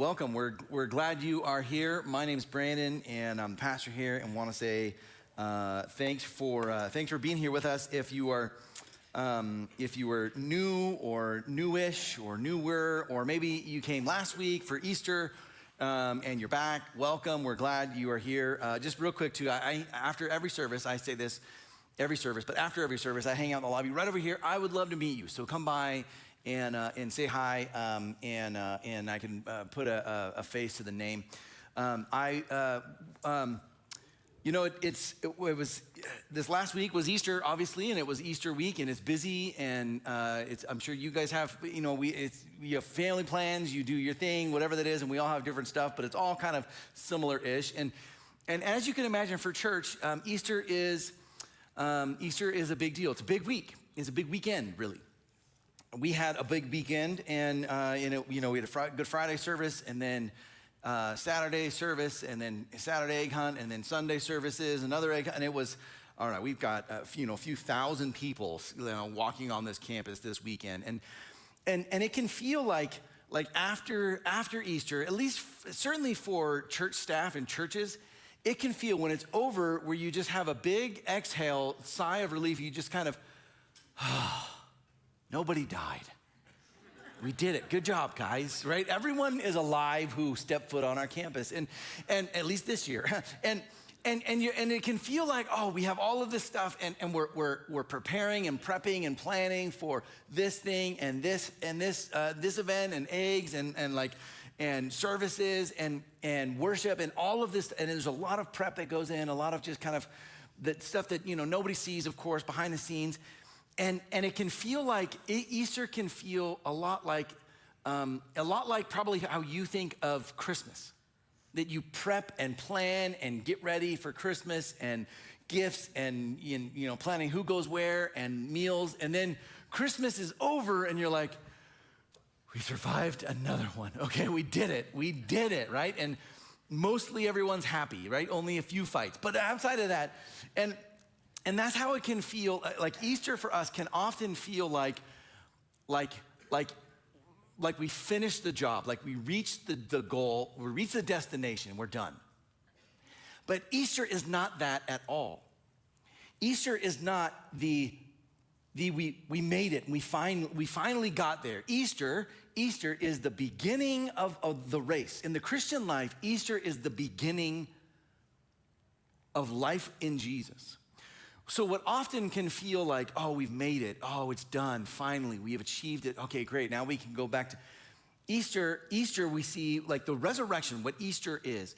welcome. We're glad you are here. My name's Brandon, and I'm the pastor here, and want to say thanks for being here with us. If you are new or newish or newer, or maybe you came last week for Easter and you're back, welcome. We're glad you are here. Just real quick too, after every service, I say this every service, but after every service, I hang out in the lobby right over here. I would love to meet you, so come by and say hi, and I can put a face to the name. It was this last week was Easter, obviously, and it was Easter week, and it's busy, and I'm sure you guys have, you have family plans, you do your thing, whatever that is, and we all have different stuff, but it's all kind of similar-ish. And as you can imagine, for church, Easter is a big deal. It's a big week. It's a big weekend, really. We had a big weekend, and we had a Good Friday service, and then Saturday service, and then Saturday egg hunt, and then Sunday services, another egg hunt, and it was, all right, we've got a few thousand people walking on this campus this weekend, and it can feel like after Easter, at least certainly for church staff and churches, it can feel when it's over where you just have a big exhale, sigh of relief. You just kind of, nobody died. We did it. Good job, guys, right? Everyone is alive who stepped foot on our campus, and at least this year. And it can feel like, oh, we have all of this stuff, and we're preparing and prepping and planning for this thing and this event and eggs and services and worship and all of this. And there's a lot of prep that goes in, a lot of just kind of the stuff that nobody sees, of course, behind the scenes. And it can feel like Easter can feel a lot like probably how you think of Christmas, that you prep and plan and get ready for Christmas and gifts and planning who goes where and meals, and then Christmas is over and you're like, we survived another one. Okay, we did it, right? And mostly everyone's happy, right? Only a few fights, but outside of that, and that's how it can feel. Like Easter for us can often feel like we finished the job, like we reached the goal, we reached the destination, we're done. But Easter is not that at all. Easter is not we made it and we finally got there. Easter is the beginning of the race. In the Christian life, Easter is the beginning of life in Jesus. So what often can feel like, oh, we've made it. Oh, it's done. Finally, we have achieved it. Okay, great. Now we can go back to Easter. Easter, we see like the resurrection, what Easter is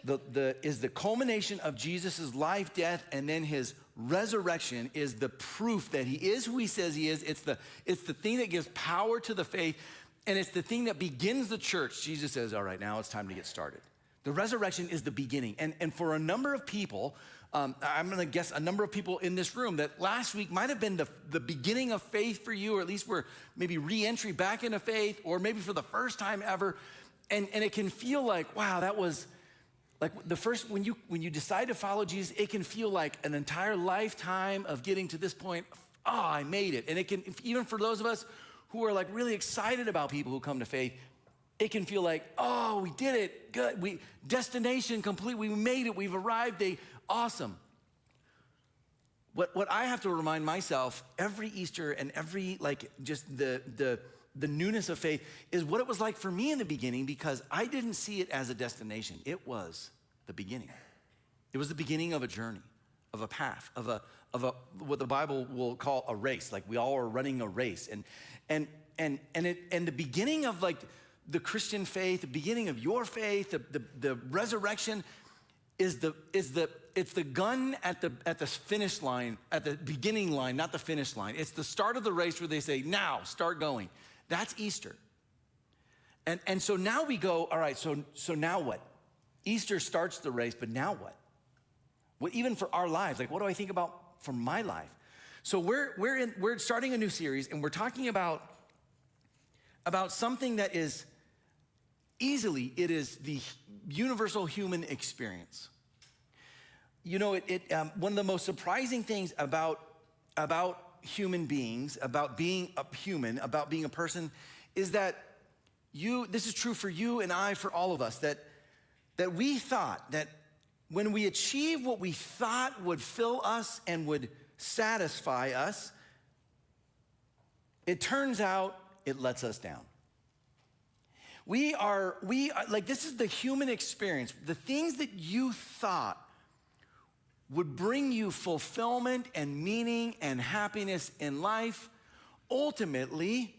the culmination of Jesus' life, death, and then his resurrection is the proof that he is who he says he is. It's the thing that gives power to the faith, and it's the thing that begins the church. Jesus says, all right, now it's time to get started. The resurrection is the beginning. And for a number of people, I'm gonna guess a number of people in this room, that last week might have been the beginning of faith for you, or at least we're maybe re-entry back into faith, or maybe for the first time ever. And it can feel like, wow, that was like the first, when you decide to follow Jesus, it can feel like an entire lifetime of getting to this point. Oh, I made it. And it can, even for those of us who are like really excited about people who come to faith, it can feel like, oh, we did it, good, destination complete, we made it, we've arrived, awesome. What I have to remind myself every Easter and every just the newness of faith is what it was like for me in the beginning, because I didn't see it as a destination. It was the beginning. It was the beginning of a journey, of a path, of a what the Bible will call a race. Like we all are running a race, and the beginning of like the Christian faith, the beginning of your faith, the resurrection is the gun at the finish line, at the beginning line, not the finish line. It's the start of the race where they say, now start going. That's Easter. And so now we go, all right, so now what? Easter starts the race, but now what? What even for our lives, like what do I think about for my life? So we're starting a new series, and we're talking about something that is it is the universal human experience. One of the most surprising things about human beings, about being a human, about being a person, is that this is true for you and I, for all of us, that we thought that when we achieve what we thought would fill us and would satisfy us, it turns out it lets us down. We are like, this is the human experience. The things that you thought would bring you fulfillment and meaning and happiness in life, ultimately,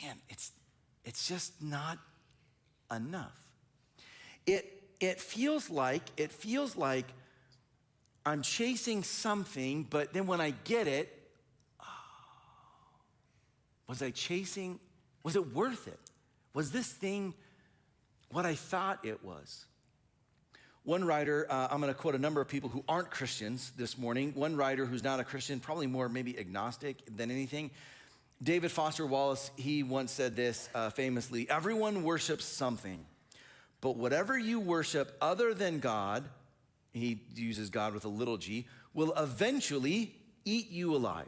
man, it's just not enough. It feels like I'm chasing something, but then when I get it, was it worth it? Was this thing what I thought it was? One writer, I'm gonna quote a number of people who aren't Christians this morning. One writer who's not a Christian, probably more maybe agnostic than anything. David Foster Wallace, he once said this famously: everyone worships something, but whatever you worship other than God, he uses God with a little g, will eventually eat you alive.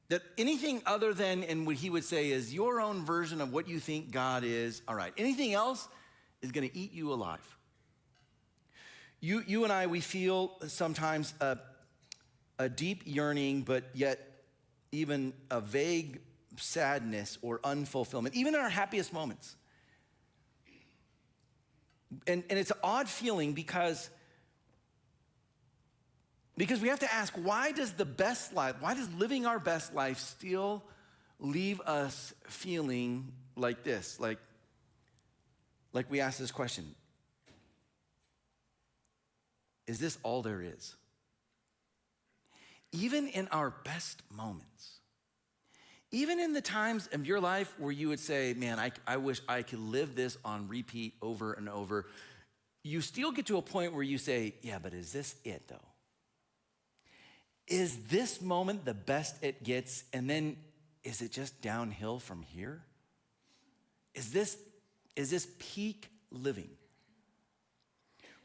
That anything other than, and what he would say is your own version of what you think God is, all right, anything else is gonna eat you alive. You and I, we feel sometimes a deep yearning, but yet even a vague sadness or unfulfillment, even in our happiest moments. And it's an odd feeling because we have to ask, why does living our best life still leave us feeling like this? Like we ask this question: is this all there is? Even in our best moments, even in the times of your life where you would say, man, I wish I could live this on repeat over and over, you still get to a point where you say, yeah, but is this it though? Is this moment the best it gets, and then is it just downhill from here? Is this peak living?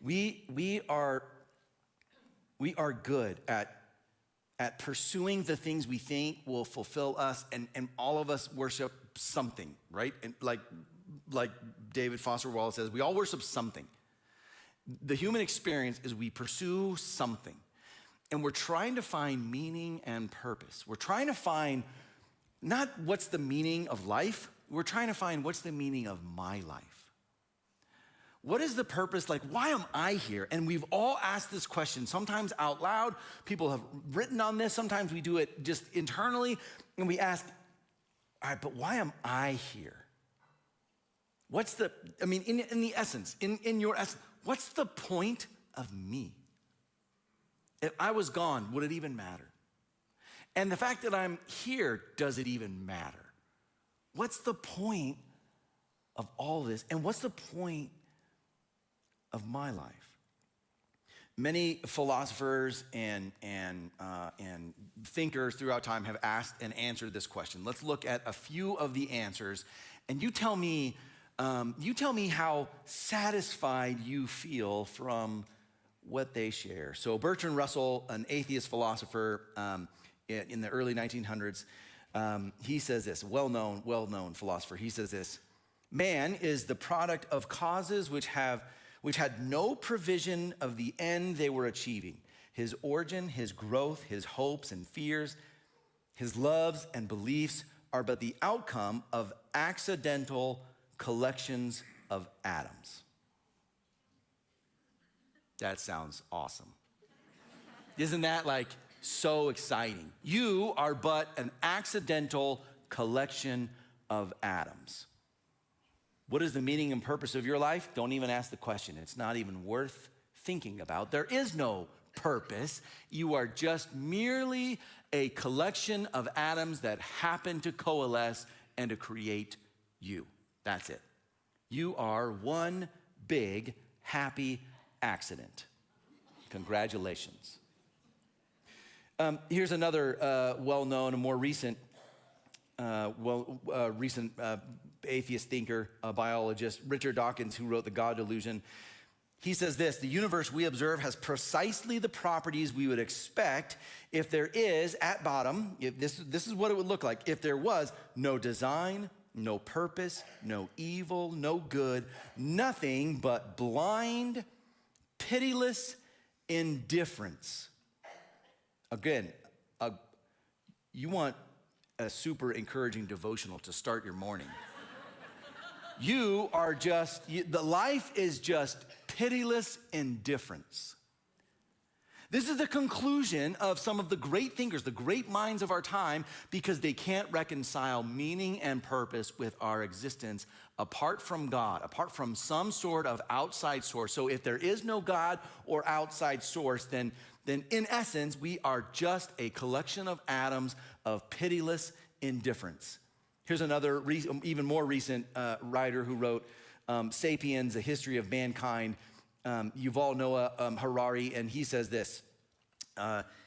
We are good at pursuing the things we think will fulfill us, and all of us worship something, right? And like David Foster Wallace says, we all worship something. The human experience is we pursue something, and we're trying to find meaning and purpose. We're trying to find not what's the meaning of life, we're trying to find what's the meaning of my life. What is the purpose? Like, why am I here? And we've all asked this question, sometimes out loud. People have written on this. Sometimes we do it just internally. And we ask, all right, but why am I here? In the essence, in your essence, what's the point of me? If I was gone, would it even matter? And the fact that I'm here, does it even matter? What's the point of all this? And what's the point of my life? Many philosophers and thinkers throughout time have asked and answered this question. Let's look at a few of the answers, and you tell me how satisfied you feel from what they share. So Bertrand Russell, an atheist philosopher in the early 1900s, he says this, well-known philosopher. He says this: man is the product of causes which had no provision of the end they were achieving. His origin, his growth, his hopes and fears, his loves and beliefs are but the outcome of accidental collections of atoms. That sounds awesome. Isn't that like so exciting? You are but an accidental collection of atoms. What is the meaning and purpose of your life? Don't even ask the question. It's not even worth thinking about. There is no purpose. You are just merely a collection of atoms that happen to coalesce and to create you. That's it. You are one big happy accident. Congratulations. Here's another well-known and more recent atheist thinker, biologist, Richard Dawkins, who wrote The God Delusion. He says this: the universe we observe has precisely the properties we would expect if there is, at bottom, if this is what it would look like if there was no design, no purpose, no evil, no good, nothing but blind, pitiless indifference. Again, you want a super encouraging devotional to start your morning. The life is just pitiless indifference. This is the conclusion of some of the great thinkers, the great minds of our time, because they can't reconcile meaning and purpose with our existence apart from God, apart from some sort of outside source. So if there is no God or outside source, then in essence, we are just a collection of atoms of pitiless indifference. Here's another even more recent writer who wrote Sapiens, A History of Mankind, Yuval Noah Harari, and he says this.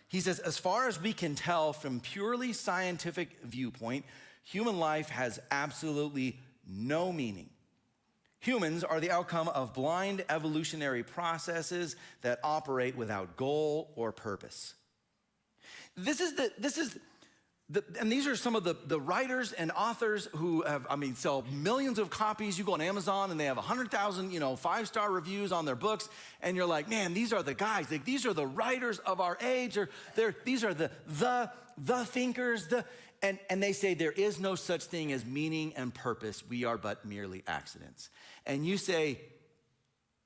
He says, as far as we can tell from purely scientific viewpoint, human life has absolutely no meaning. Humans are the outcome of blind evolutionary processes that operate without goal or purpose. And these are some of the writers and authors who have, sell millions of copies. You go on Amazon and they have 100,000, 5-star reviews on their books. And you're like, man, these are the guys. These are the writers of our age. These are the thinkers. And they say there is no such thing as meaning and purpose. We are but merely accidents. And you say,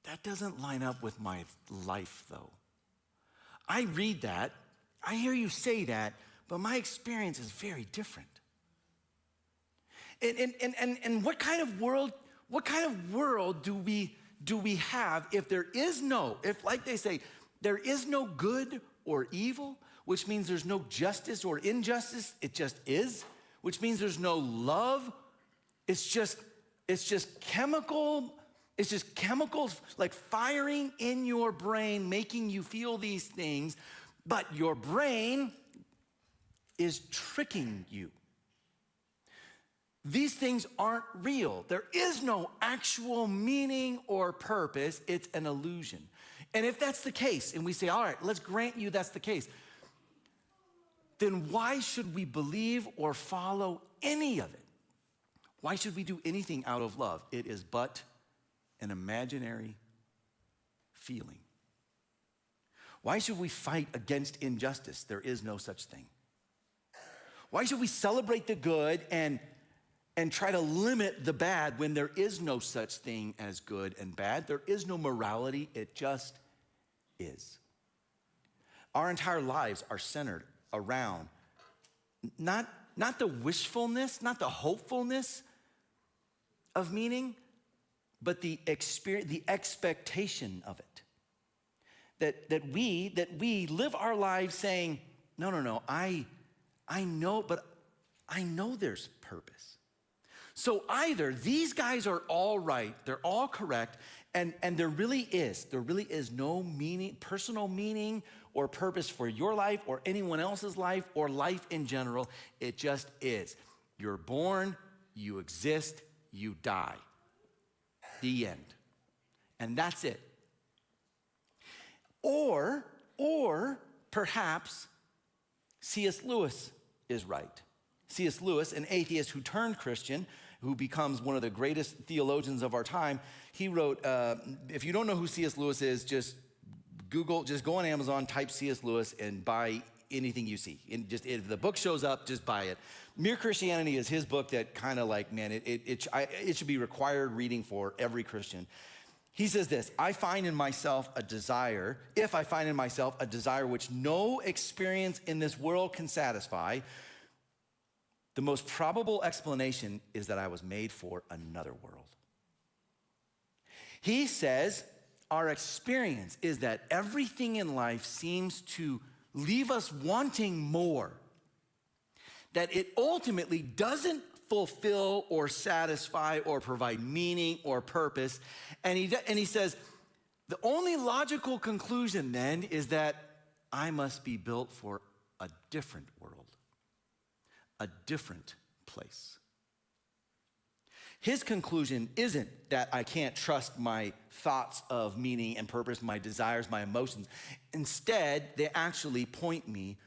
that doesn't line up with my life, though. I read that. I hear you say that. But my experience is very different. And what kind of world do we have if like they say, there is no good or evil, which means there's no justice or injustice, it just is, which means there's no love, it's just chemicals like firing in your brain, making you feel these things, but your brain is tricking you. These things aren't real. There is no actual meaning or purpose. It's an illusion. And if that's the case, and we say, all right, let's grant you that's the case, then why should we believe or follow any of it? Why should we do anything out of love? It is but an imaginary feeling. Why should we fight against injustice? There is no such thing. Why should we celebrate the good and try to limit the bad when there is no such thing as good and bad? There is no morality, it just is. Our entire lives are centered around not the wishfulness, not the hopefulness of meaning, but the experience, the expectation of it. That we live our lives saying, no, I know, but I know there's purpose. So either these guys are all right, they're all correct, and there really is no meaning, personal meaning or purpose for your life or anyone else's life or life in general. It just is. You're born, you exist, you die. The end. And that's it. Or perhaps C.S. Lewis is right. C.S. Lewis, an atheist who turned Christian, who becomes one of the greatest theologians of our time, he wrote, if you don't know who C.S. Lewis is, just go on Amazon, type C.S. Lewis, and buy anything you see. And if the book shows up, just buy it. Mere Christianity is his book that kind of like, man, it should be required reading for every Christian. He says this, if I find in myself a desire which no experience in this world can satisfy, the most probable explanation is that I was made for another world. He says our experience is that everything in life seems to leave us wanting more, that it ultimately doesn't fulfill or satisfy or provide meaning or purpose. And he says, the only logical conclusion then is that I must be built for a different world, a different place. His conclusion isn't that I can't trust my thoughts of meaning and purpose, my desires, my emotions. Instead, they actually point me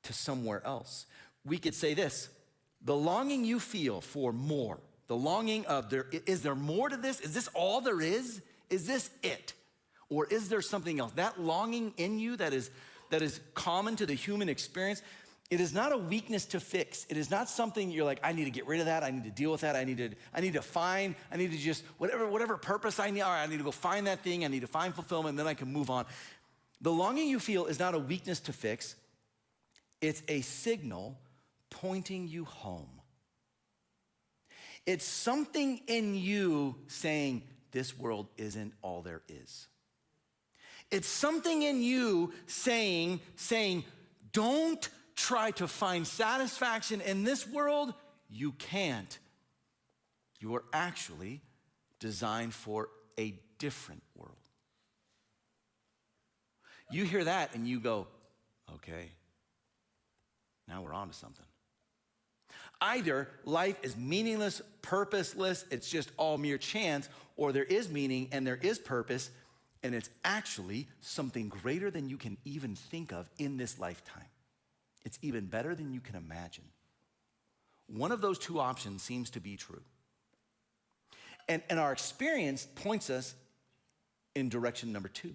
to somewhere else. We could say this, the longing you feel for more, The longing of is there more to this? Is this all there is? Is this it? Or is there something else? That longing in you that is common to the human experience, it is not a weakness to fix. It is not something you're like, I need to get rid of that. I need to deal with that. I need to just, whatever purpose I need, all right, I need to go find that thing. I need to find fulfillment, and then I can move on. The longing you feel is not a weakness to fix. It's a signal pointing you home. It's something in you saying, this world isn't all there is. It's something in you saying, don't try to find satisfaction in this world. You can't. You are actually designed for a different world. You hear that and you go, okay, now we're on to something. Either life is meaningless, purposeless, it's just all mere chance, or there is meaning and there is purpose, and it's actually something greater than you can even think of in this lifetime. It's even better than you can imagine. One of those two options seems to be true. And our experience points us in direction number two.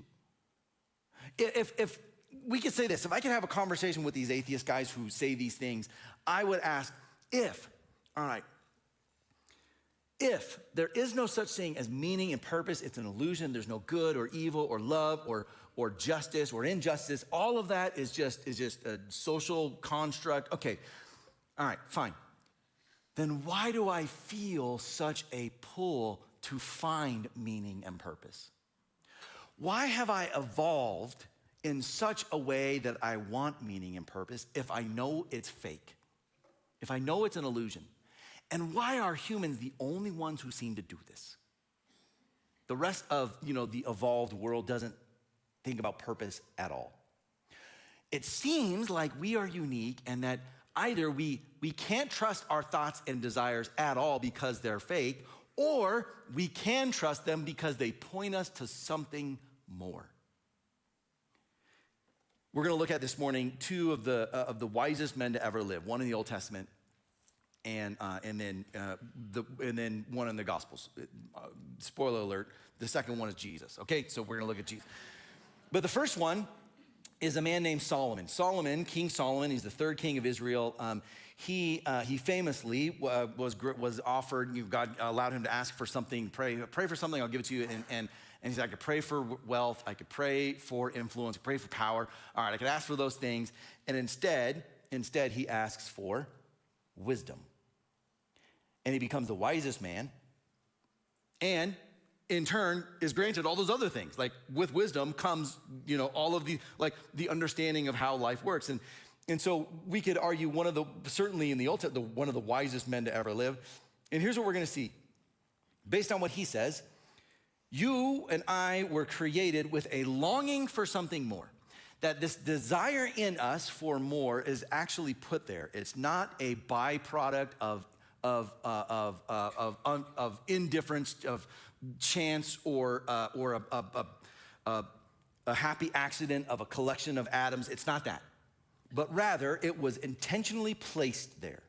If we could say this, if I could have a conversation with these atheist guys who say these things, I would ask, if there is no such thing as meaning and purpose, it's an illusion, there's no good or evil or love or justice or injustice, all of that is just a social construct. Okay, all right, fine. Then why do I feel such a pull to find meaning and purpose? Why have I evolved in such a way that I want meaning and purpose if I know it's fake? If I know it's an illusion? And why are humans the only ones who seem to do this? The rest of, the evolved world doesn't think about purpose at all. It seems like we are unique and that either we can't trust our thoughts and desires at all because they're fake, or we can trust them because they point us to something more. We're going to look at this morning two of the wisest men to ever live. One in the Old Testament, and then one in the Gospels. Spoiler alert: the second one is Jesus. Okay, so we're going to look at Jesus. But the first one is a man named Solomon. King Solomon, he's the third king of Israel. He famously was offered. God allowed him to ask for something. Pray for something. I'll give it to you. And he said, I could pray for wealth. I could pray for influence. Pray for power. All right, I could ask for those things. And instead he asks for wisdom. And he becomes the wisest man. And in turn is granted all those other things. Like with wisdom comes, all of the understanding of how life works. And so we could argue certainly in the Old Testament, one of the wisest men to ever live. And here's what we're going to see. Based on what he says, you and I were created with a longing for something more. That this desire in us for more is actually put there. It's not a byproduct of indifference, of chance, or a happy accident of a collection of atoms. It's not that. But rather, it was intentionally placed there.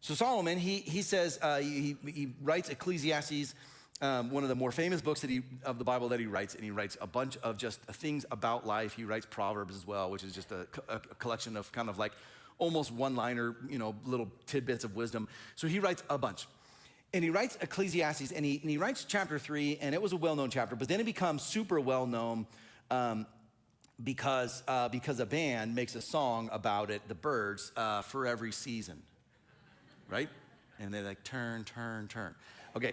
So Solomon, he says, he writes Ecclesiastes, one of the more famous books of the Bible that he writes, and he writes a bunch of just things about life. He writes Proverbs as well, which is just a collection of kind of like almost one-liner, little tidbits of wisdom. So he writes a bunch. And he writes Ecclesiastes, and he writes chapter 3, and it was a well-known chapter, but then it becomes super well-known because a band makes a song about it, the Byrds, for every season, right? And they're like, turn, turn, turn. Okay.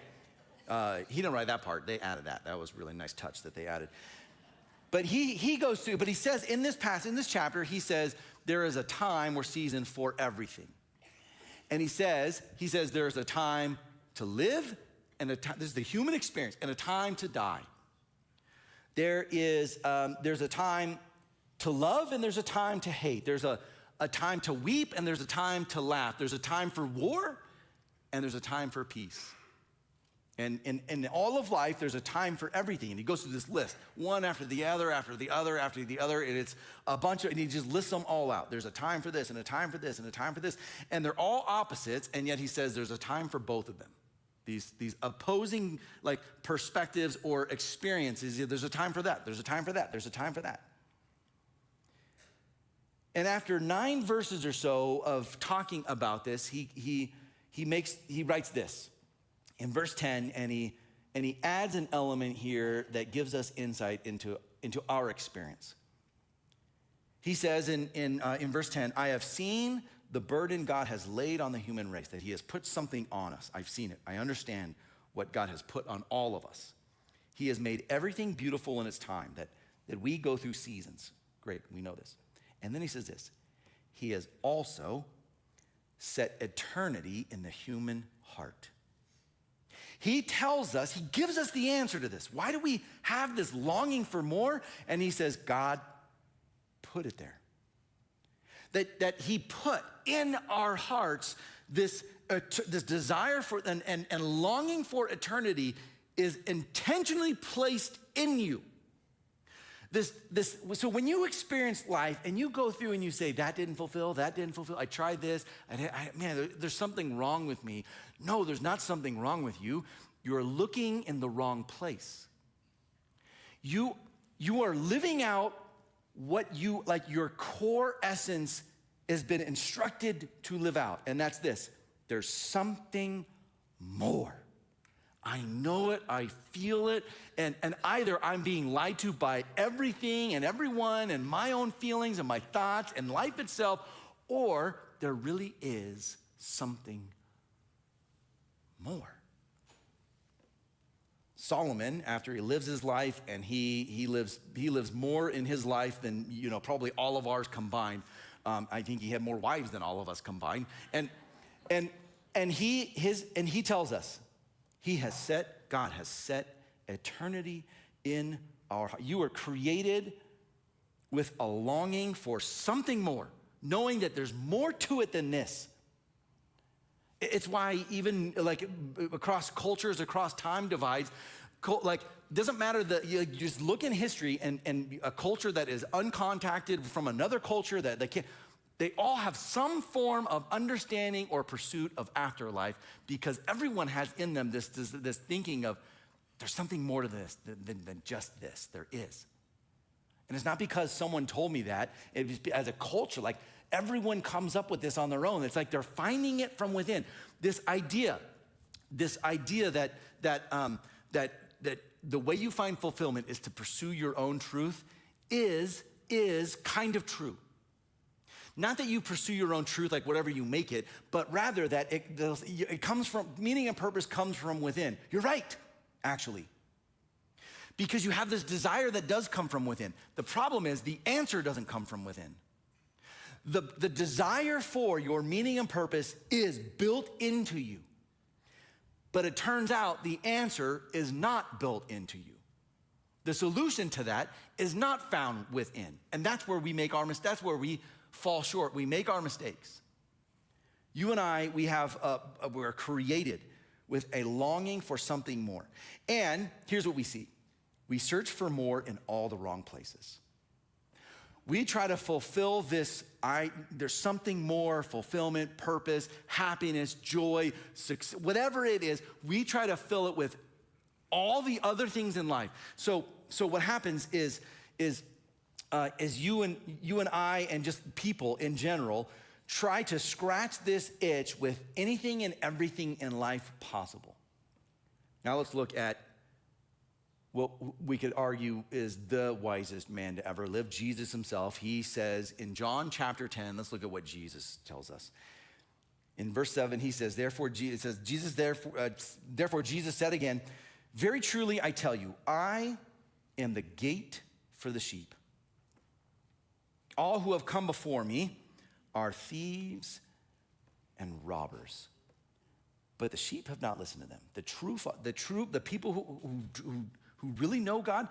He didn't write that part. They added that. That was a really nice touch that they added. But he goes through, but he says in this chapter, he says, there is a time or season for everything. And he says there is a time to live, and this is the human experience, and a time to die. There's a time to love, and there's a time to hate. There's a time to weep, and there's a time to laugh. There's a time for war, and there's a time for peace. And in all of life, there's a time for everything. And he goes through this list, one after the other, after the other, after the other. And it's a bunch of, and he just lists them all out. There's a time for this, and a time for this, and a time for this. And they're all opposites, and yet he says there's a time for both of them. These opposing like perspectives or experiences. There's a time for that. There's a time for that. There's a time for that. And after 9 verses or so of talking about this, he writes this in verse 10, and he adds an element here that gives us insight into our experience. He says in verse 10, I have seen the burden God has laid on the human race, that he has put something on us. I've seen it. I understand what God has put on all of us. He has made everything beautiful in its time, that we go through seasons. Great, we know this. And then he says this, he has also set eternity in the human heart. He tells us, he gives us the answer to this. Why do we have this longing for more? And he says, God put it there. That he put in our hearts this desire for and longing for eternity is intentionally placed in you. So when you experience life and you go through and you say, that didn't fulfill, I tried this, man, there's something wrong with me. No, there's not something wrong with you. You're looking in the wrong place. You are living out what your core essence has been instructed to live out. And that's this, there's something more. I know it, I feel it, and either I'm being lied to by everything and everyone and my own feelings and my thoughts and life itself, or there really is something more. Solomon, after he lives his life, and he lives more in his life than probably all of ours combined. I think he had more wives than all of us combined. And he tells us, God has set eternity in our heart. You are created with a longing for something more, knowing that there's more to it than this. It's why even like across cultures, across time divides, like doesn't matter that you just look in history and a culture that is uncontacted from another culture that they all have some form of understanding or pursuit of afterlife, because everyone has in them this thinking of there's something more to this than just this. There is. And it's not because someone told me that. It was as a culture, like everyone comes up with this on their own. It's like they're finding it from within. This idea that the way you find fulfillment is to pursue your own truth is kind of true. Not that you pursue your own truth like whatever you make it, but rather that it comes from, meaning and purpose comes from within. You're right, actually. Because you have this desire that does come from within. The problem is the answer doesn't come from within. The desire for your meaning and purpose is built into you. But it turns out the answer is not built into you. The solution to that is not found within. And that's where we make our mistakes. That's where we fall short. We make our mistakes. You and I, we're created with a longing for something more. And here's what we see. We search for more in all the wrong places. We try to fulfill this, there's something more, fulfillment, purpose, happiness, joy, success, whatever it is, we try to fill it with all the other things in life. So what happens is you and I and just people in general try to scratch this itch with anything and everything in life possible. Now let's look at what we could argue is the wisest man to ever live, Jesus himself. He says in John chapter 10, let's look at what Jesus tells us. In verse 7, he says, therefore Jesus said again, very truly I tell you, I am the gate for the sheep. All who have come before me are thieves and robbers, but the sheep have not listened to them. The people who really know God,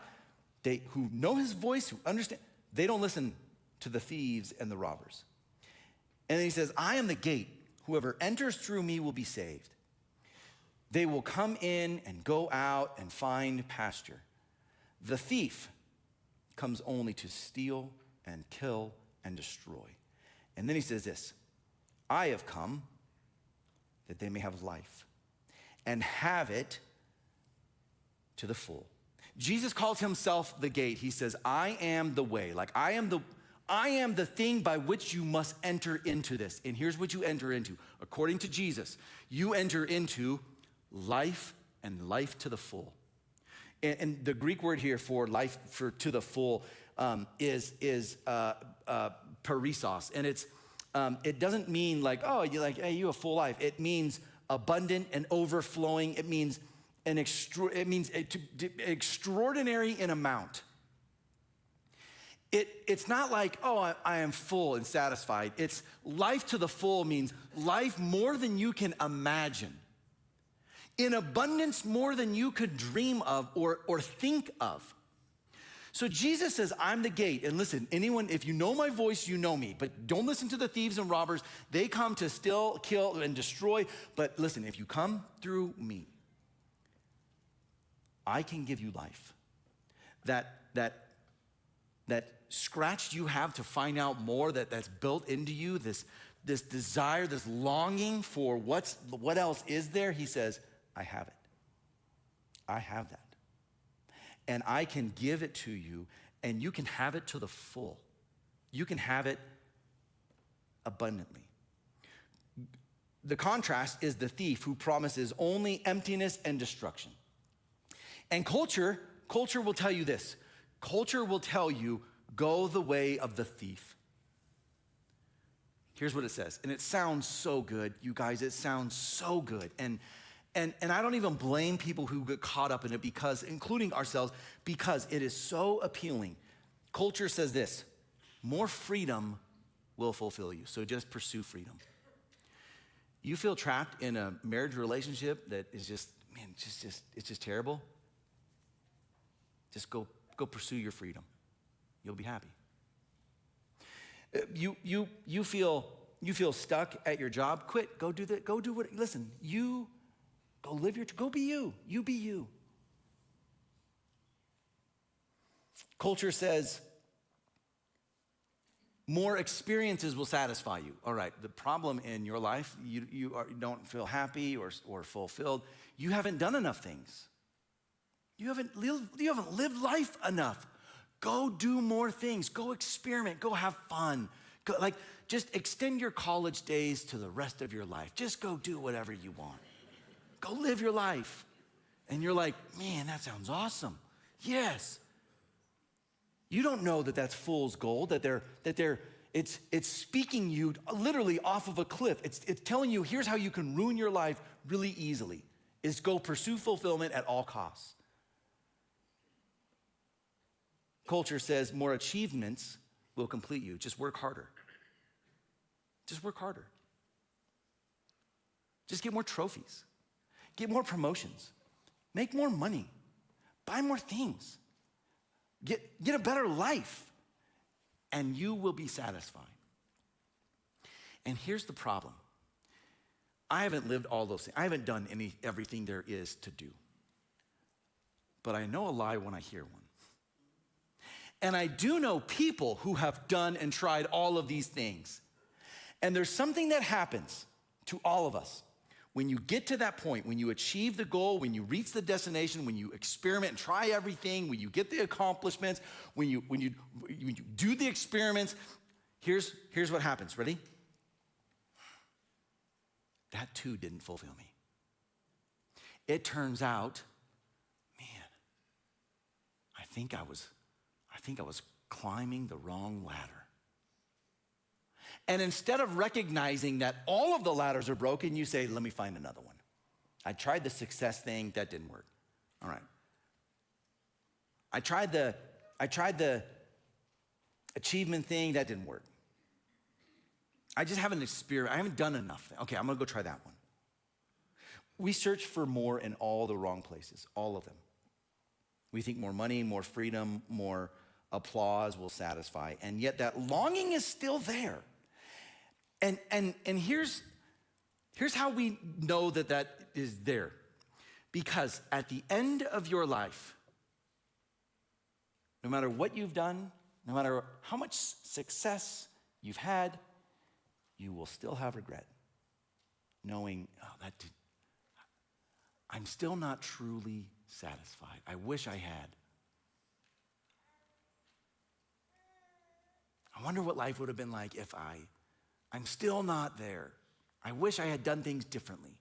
who know his voice, who understand, they don't listen to the thieves and the robbers. And then he says, I am the gate. Whoever enters through me will be saved. They will come in and go out and find pasture. The thief comes only to steal and kill and destroy. And then he says this, I have come that they may have life and have it to the full. Jesus calls himself the gate. He says, I am the way. Like I am the thing by which you must enter into this. And here's what you enter into. According to Jesus, you enter into life and life to the full. And the Greek word here for life to the full is perissos. And it doesn't mean like, oh, you're like, hey, you have full life. It means abundant and overflowing. It means extraordinary in amount. It's not like, oh, I am full and satisfied. It's life to the full means life more than you can imagine. In abundance more than you could dream of or think of. So Jesus says, I'm the gate. And listen, anyone, if you know my voice, you know me. But don't listen to the thieves and robbers. They come to steal, kill, and destroy. But listen, if you come through me, I can give you life. That scratch you have to find out more, that's built into you, this desire, this longing for what else is there, he says, I have it. I have that. And I can give it to you, and you can have it to the full. You can have it abundantly. The contrast is the thief who promises only emptiness and destruction. And culture will tell you this. Culture will tell you, go the way of the thief. Here's what it says, and it sounds so good, you guys, it sounds so good. And I don't even blame people who get caught up in it because, including ourselves, because it is so appealing. Culture says this, more freedom will fulfill you, so just pursue freedom. You feel trapped in a marriage relationship that is just, man, it's just terrible. Just go pursue your freedom. You'll be happy. You feel stuck at your job. Quit. Go do that. Go do what. Listen. You go live your. Go be you. You be you. Culture says more experiences will satisfy you. All right. The problem in your life, you don't feel happy or fulfilled. You haven't done enough things. You haven't lived life enough. Go do more things. Go experiment. Go have fun. Just extend your college days to the rest of your life. Just go do whatever you want. Go live your life. And you're like, man, that sounds awesome. Yes. You don't know that that's fool's gold, it's speaking you literally off of a cliff. It's telling you, here's how you can ruin your life really easily, is go pursue fulfillment at all costs. Culture says more achievements will complete you. Just work harder. Just work harder. Just get more trophies. Get more promotions. Make more money. Buy more things. Get a better life. And you will be satisfied. And here's the problem. I haven't lived all those things. I haven't done everything there is to do. But I know a lie when I hear one. And I do know people who have done and tried all of these things. And there's something that happens to all of us. When you get to that point, when you achieve the goal, when you reach the destination, when you experiment and try everything, when you get the accomplishments, when you do the experiments, here's what happens. Ready? That too didn't fulfill me. It turns out, man, I think I was climbing the wrong ladder. And instead of recognizing that all of the ladders are broken, you say, let me find another one. I tried the success thing, that didn't work. All right. I tried the achievement thing, that didn't work. I just haven't experienced, I haven't done enough. Okay, I'm gonna go try that one. We search for more in all the wrong places, all of them. We think more money, more freedom, more applause will satisfy. And yet that longing is still there. And here's how we know that is there. Because at the end of your life, no matter what you've done, no matter how much success you've had, you will still have regret, knowing, I'm still not truly satisfied. I wish I had. I wonder what life would have been like if I'm still not there. I wish I had done things differently.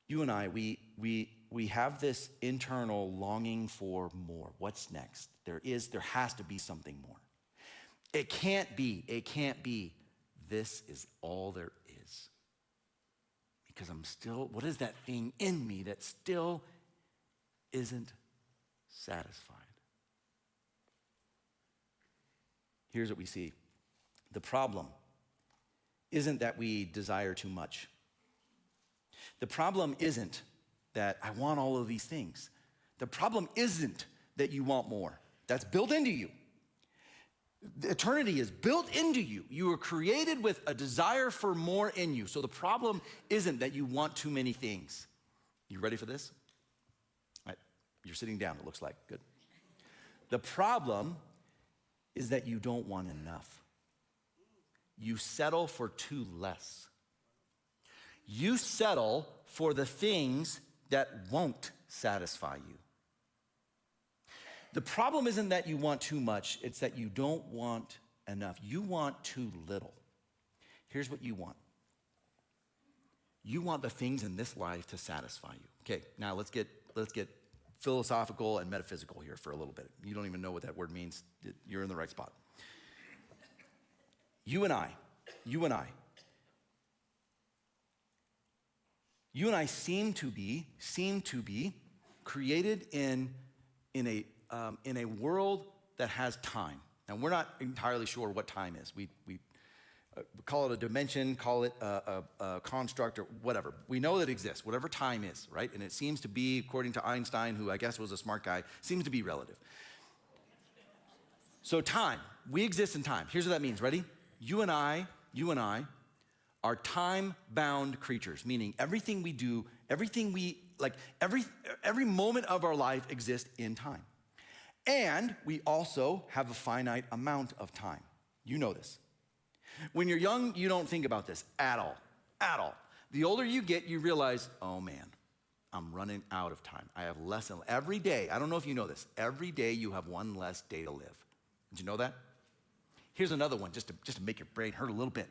You and I, we have this internal longing for more. What's next? There has to be something more. It can't be, this is all there is. Because what is that thing in me that still isn't satisfied? Here's what we see. The problem isn't that we desire too much. The problem isn't that I want all of these things. The problem isn't that you want more. That's built into you. Eternity is built into you. You were created with a desire for more in you. So the problem isn't that you want too many things. You ready for this? All right. You're sitting down, it looks like. Good. The problem is that you don't want enough. You settle for too less. You settle for the things that won't satisfy you. The problem isn't that you want too much, it's that you don't want enough. You want too little. Here's what you want. You want the things in this life to satisfy you. Okay, now let's get philosophical and metaphysical here for a little bit. You don't even know what that word means. You're in the right spot. You and I seem to be created in a world that has time. Now, we're not entirely sure what time is. We call it a dimension, call it a construct, or whatever. We know that it exists, whatever time is, right? And it seems to be, according to Einstein, who I guess was a smart guy, seems to be relative. So time, we exist in time. Here's what that means, ready? You and I are time-bound creatures, meaning everything we do, every moment of our life exists in time. And we also have a finite amount of time. You know this. When you're young, you don't think about this at all. The older you get, you realize, oh man, I'm running out of time. I have less and every day, I don't know if you know this, every day you have one less day to live. Did you know that? Here's another one, just to make your brain hurt a little bit.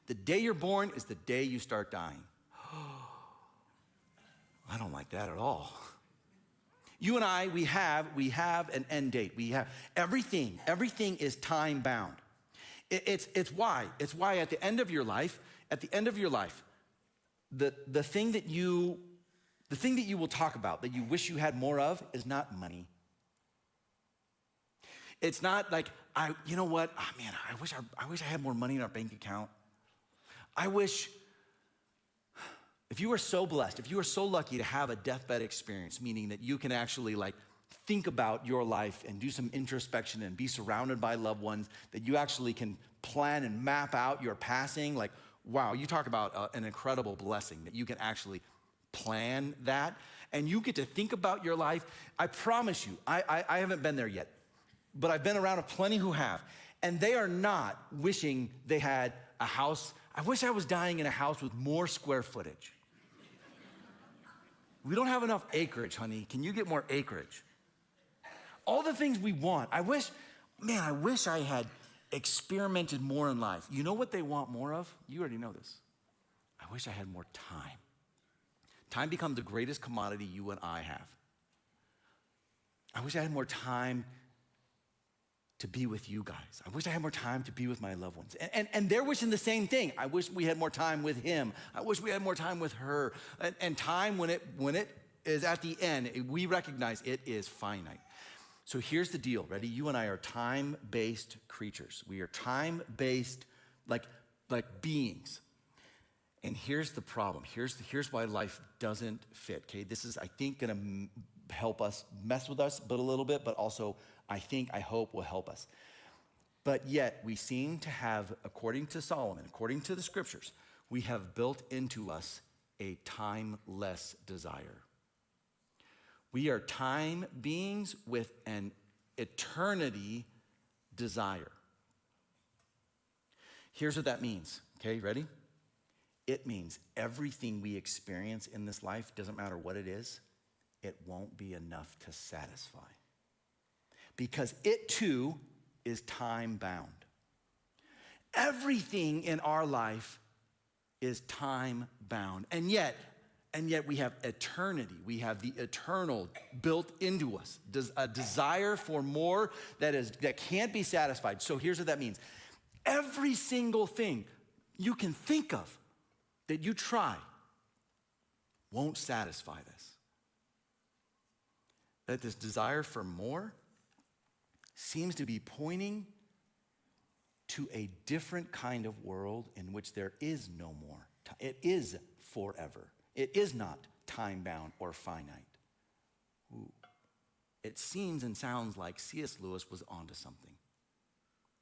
The day you're born is the day you start dying. I don't like that at all. You and I, we have an end date. We have everything is time bound. It's why at the end of your life, the thing that you will talk about that you wish you had more of is not money. It's not like, you know what? Oh, man, I wish I had more money in our bank account. I wish, if you are so blessed, if you are so lucky to have a deathbed experience, meaning that you can actually think about your life and do some introspection and be surrounded by loved ones, that you actually can plan and map out your passing, wow, you talk about an incredible blessing that you can actually plan that and you get to think about your life. I promise you, I haven't been there yet, but I've been around plenty who have, and they are not wishing they had a house. I wish I was dying in a house with more square footage. We don't have enough acreage, honey. Can you get more acreage? All the things we want. I wish I had experimented more in life. You know what they want more of? You already know this. I wish I had more time. Time becomes the greatest commodity you and I have. I wish I had more time to be with you guys. I wish I had more time to be with my loved ones. And they're wishing the same thing. I wish we had more time with him. I wish we had more time with her. And time, when it is at the end, we recognize it is finite. So here's the deal, ready? You and I are time-based creatures. We are time-based like beings. And here's the problem. Here's why life doesn't fit, okay? This is, I think, gonna help us, mess with us but a little bit, but also I hope will help us. But yet we seem to have, according to Solomon, according to the scriptures, we have built into us a timeless desire. We are time beings with an eternity desire. Here's what that means. Okay, ready? It means everything we experience in this life, doesn't matter what it is, it won't be enough to satisfy. Because it too is time bound. Everything in our life is time bound. And yet we have eternity. We have the eternal built into us. A desire for more that can't be satisfied. So here's what that means. Every single thing you can think of that you try won't satisfy this. That this desire for more seems to be pointing to a different kind of world in which there is no more. It is forever. It is not time-bound or finite. Ooh. It seems and sounds like C.S. Lewis was onto something.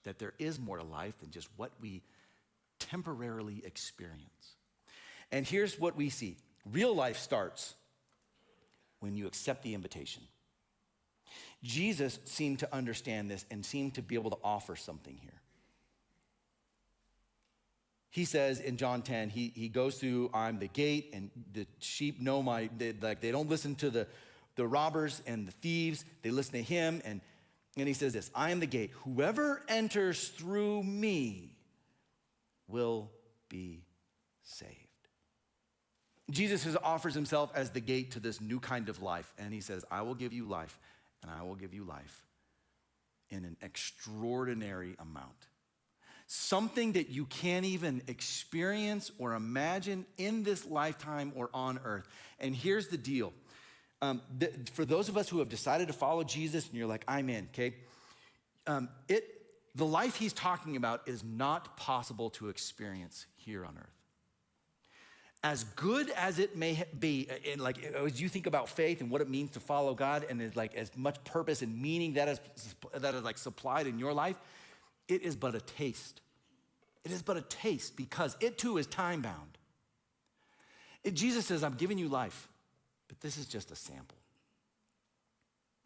That there is more to life than just what we temporarily experience. And here's what we see. Real life starts when you accept the invitation. Jesus seemed to understand this and seemed to be able to offer something here. He says in John 10, he goes through, I'm the gate, and the sheep know they don't listen to the robbers and the thieves. They listen to him, and he says this, I am the gate. Whoever enters through me will be saved. Jesus offers himself as the gate to this new kind of life, and he says, I will give you life, and I will give you life in an extraordinary amount. Something that you can't even experience or imagine in this lifetime or on earth. And here's the deal. For those of us who have decided to follow Jesus and you're like, I'm in, okay? The life he's talking about is not possible to experience here on earth. As good as it may be, and like as you think about faith and what it means to follow God, and it's like as much purpose and meaning that is like supplied in your life, it is but a taste. It is but a taste because it too is time bound. Jesus says, I'm giving you life, but this is just a sample.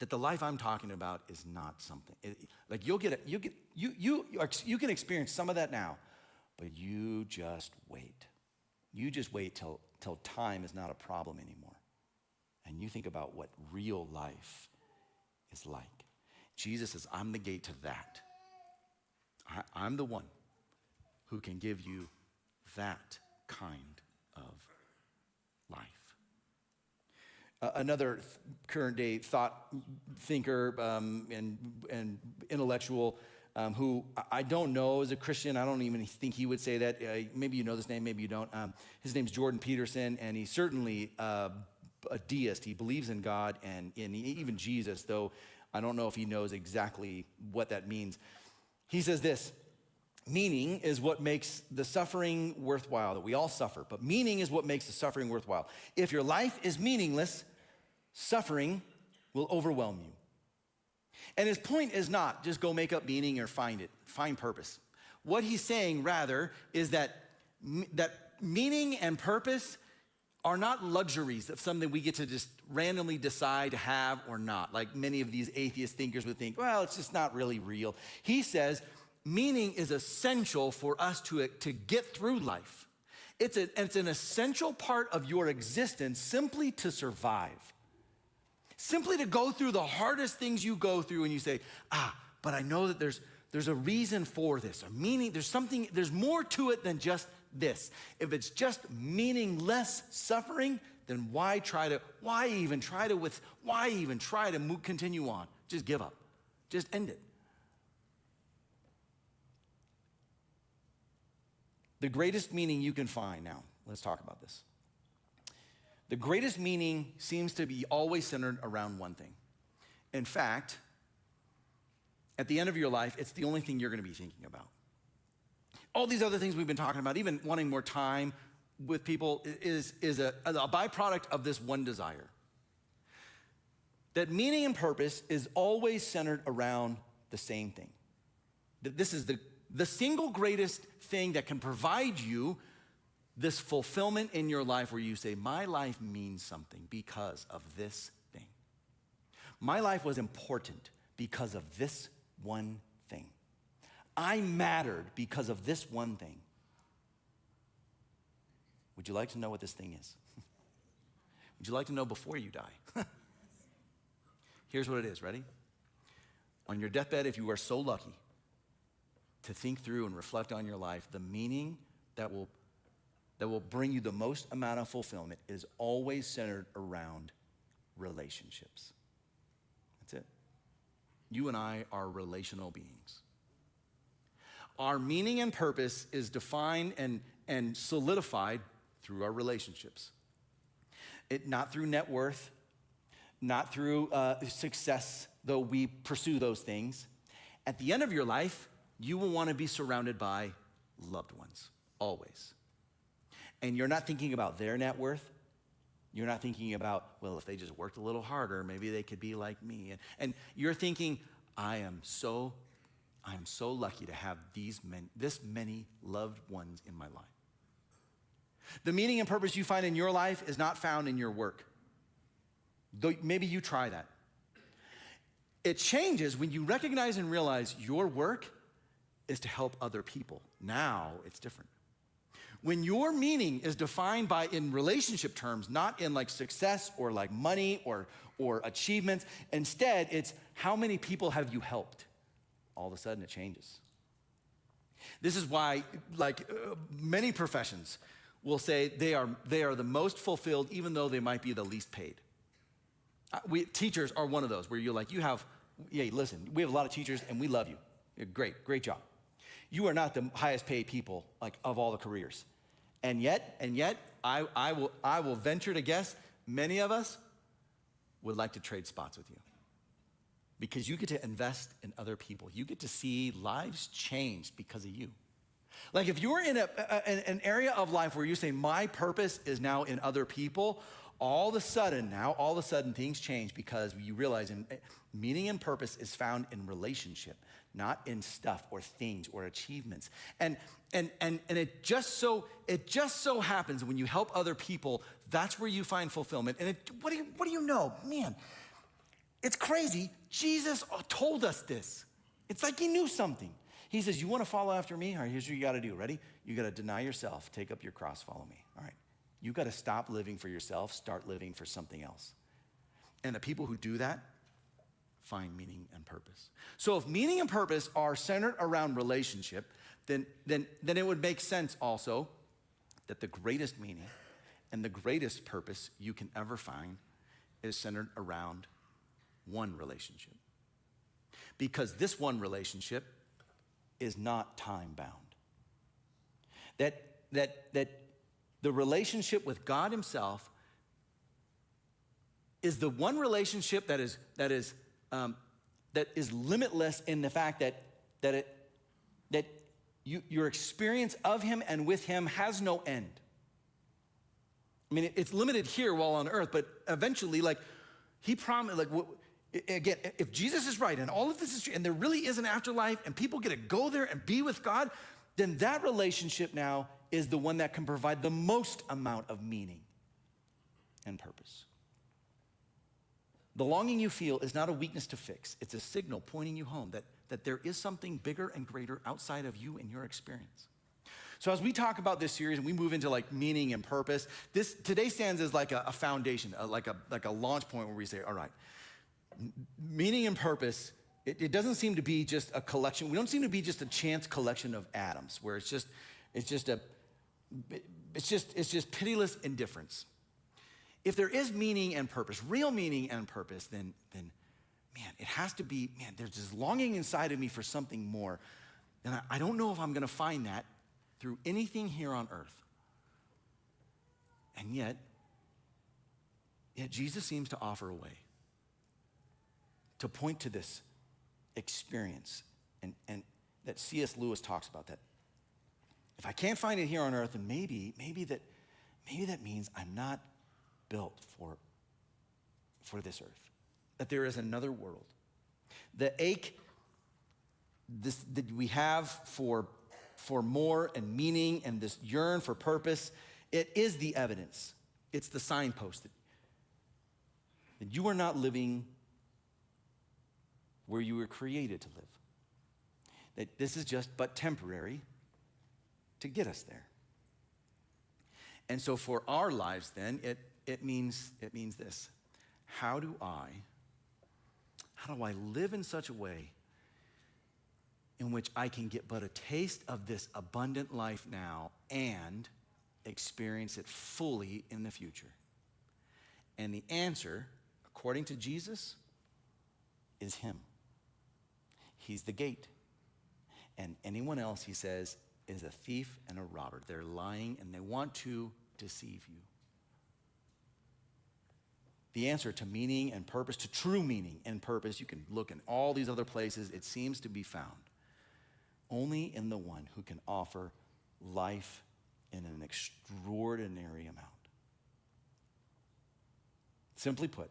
That the life I'm talking about is not something. Like you can experience some of that now, but you just wait. You just wait till time is not a problem anymore. And you think about what real life is like. Jesus says, I'm the gate to that. I'm the one who can give you that kind of life. Another current day thought thinker and intellectual who I don't know as a Christian. I don't even think he would say that. Maybe you know this name, maybe you don't. His name's Jordan Peterson, and he's certainly a deist. He believes in God and in even Jesus, though I don't know if he knows exactly what that means. He says this, meaning is what makes the suffering worthwhile, that we all suffer, but meaning is what makes the suffering worthwhile. If your life is meaningless, suffering will overwhelm you. And his point is not just go make up meaning or find purpose. What he's saying rather is that meaning and purpose are not luxuries of something we get to just randomly decide to have or not. Like many of these atheist thinkers would think, well, it's just not really real. He says meaning is essential for us to get through life. It's an essential part of your existence simply to survive. Simply to go through the hardest things you go through and you say, but I know that there's a reason for this, a meaning, there's more to it than just this. If it's just meaningless suffering, then why even try to continue on? Just give up. Just end it. The greatest meaning you can find now, let's talk about this. The greatest meaning seems to be always centered around one thing. In fact, at the end of your life, it's the only thing you're going to be thinking about. All these other things we've been talking about, even wanting more time with people, is a byproduct of this one desire. That meaning and purpose is always centered around the same thing. That this is the single greatest thing that can provide you this fulfillment in your life where you say, my life means something because of this thing. My life was important because of this one thing. I mattered because of this one thing. Would you like to know what this thing is? Would you like to know before you die? Here's what it is, ready? On your deathbed, if you are so lucky to think through and reflect on your life, the meaning that will bring you the most amount of fulfillment is always centered around relationships. That's it. You and I are relational beings. Our meaning and purpose is defined and solidified through our relationships. Not through net worth, not through success, though we pursue those things. At the end of your life, you will want to be surrounded by loved ones, always. And you're not thinking about their net worth. You're not thinking about, well, if they just worked a little harder, maybe they could be like me. And you're thinking, I am so lucky to have this many loved ones in my life. The meaning and purpose you find in your life is not found in your work. Though maybe you try that. It changes when you recognize and realize your work is to help other people. Now it's different. When your meaning is defined by in relationship terms, not in like success or like money or achievements, instead it's how many people have you helped? All of a sudden it changes. This is why many professions will say they are the most fulfilled even though they might be the least paid. Teachers are one of those where you're like, listen, we have a lot of teachers and we love you. You're great job. You are not the highest paid people like of all the careers. And yet, I will venture to guess many of us would like to trade spots with you. Because you get to invest in other people. You get to see lives changed because of you. Like if you're in an area of life where you say, my purpose is now in other people, all of a sudden things change because you realize meaning and purpose is found in relationship, not in stuff or things or achievements. And it just so happens when you help other people, that's where you find fulfillment. And what do you know? Man, it's crazy. Jesus told us this. It's like he knew something. He says, you want to follow after me? All right, here's what you got to do. Ready? You got to deny yourself, take up your cross, follow me. All right. You got to stop living for yourself, start living for something else. And the people who do that find meaning and purpose. So if meaning and purpose are centered around relationship, then it would make sense also that the greatest meaning and the greatest purpose you can ever find is centered around one relationship. Because this one relationship is not time bound. That the relationship with God himself is the one relationship that is limitless in the fact that your experience of him and with him has no end. I mean, it's limited here while on earth, but eventually, like he promised, again, if Jesus is right and all of this is true and there really is an afterlife and people get to go there and be with God, then that relationship now is the one that can provide the most amount of meaning and purpose. The longing you feel is not a weakness to fix. It's a signal pointing you home that there is something bigger and greater outside of you and your experience. So as we talk about this series and we move into like meaning and purpose, this today stands as like a foundation, like a launch point where we say, all right, meaning and purpose, it doesn't seem to be just a collection. We don't seem to be just a chance collection of atoms where it's just pitiless indifference. If there is meaning and purpose, real meaning and purpose, then man, it has to be, man, there's this longing inside of me for something more. And I don't know if I'm gonna find that through anything here on earth. And yet Jesus seems to offer a way to point to this experience and that C.S. Lewis talks about, that if I can't find it here on earth, then maybe that means I'm not built for this earth, that there is another world. The ache that we have for for more and meaning and this yearn for purpose, it is the evidence. It's the signpost that you are not living where you were created to live. That this is just but temporary to get us there. And so for our lives then, it means this. How do I live in such a way in which I can get but a taste of this abundant life now and experience it fully in the future? And the answer, according to Jesus, is him. He's the gate. And anyone else, he says, is a thief and a robber. They're lying and they want to deceive you. The answer to meaning and purpose, to true meaning and purpose, you can look in all these other places, it seems to be found only in the one who can offer life in an extraordinary amount. Simply put,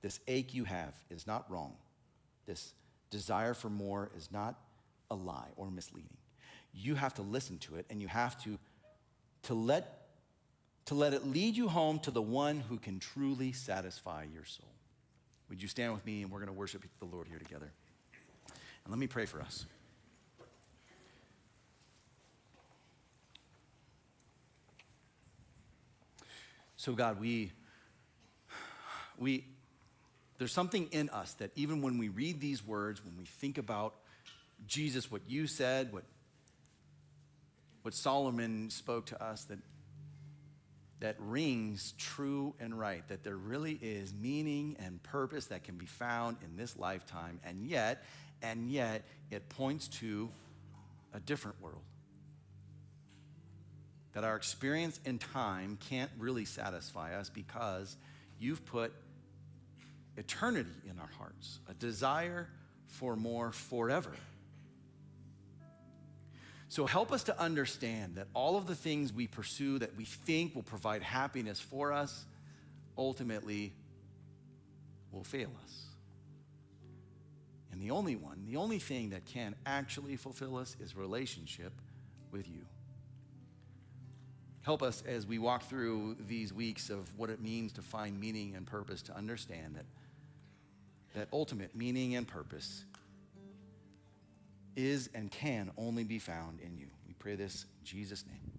this ache you have is not wrong. This desire for more is not a lie or misleading. You have to listen to it, and you have to let it lead you home to the one who can truly satisfy your soul. Would you stand with me, and we're going to worship the Lord here together. And let me pray for us. So God, there's something in us that even when we read these words, when we think about Jesus, what you said, what Solomon spoke to us, that rings true and right, that there really is meaning and purpose that can be found in this lifetime, and yet it points to a different world. That our experience in time can't really satisfy us because you've put eternity in our hearts, a desire for more forever. So help us to understand that all of the things we pursue that we think will provide happiness for us ultimately will fail us. And the only thing that can actually fulfill us is relationship with you. Help us as we walk through these weeks of what it means to find meaning and purpose, to understand that ultimate meaning and purpose is and can only be found in you. We pray this in Jesus' name.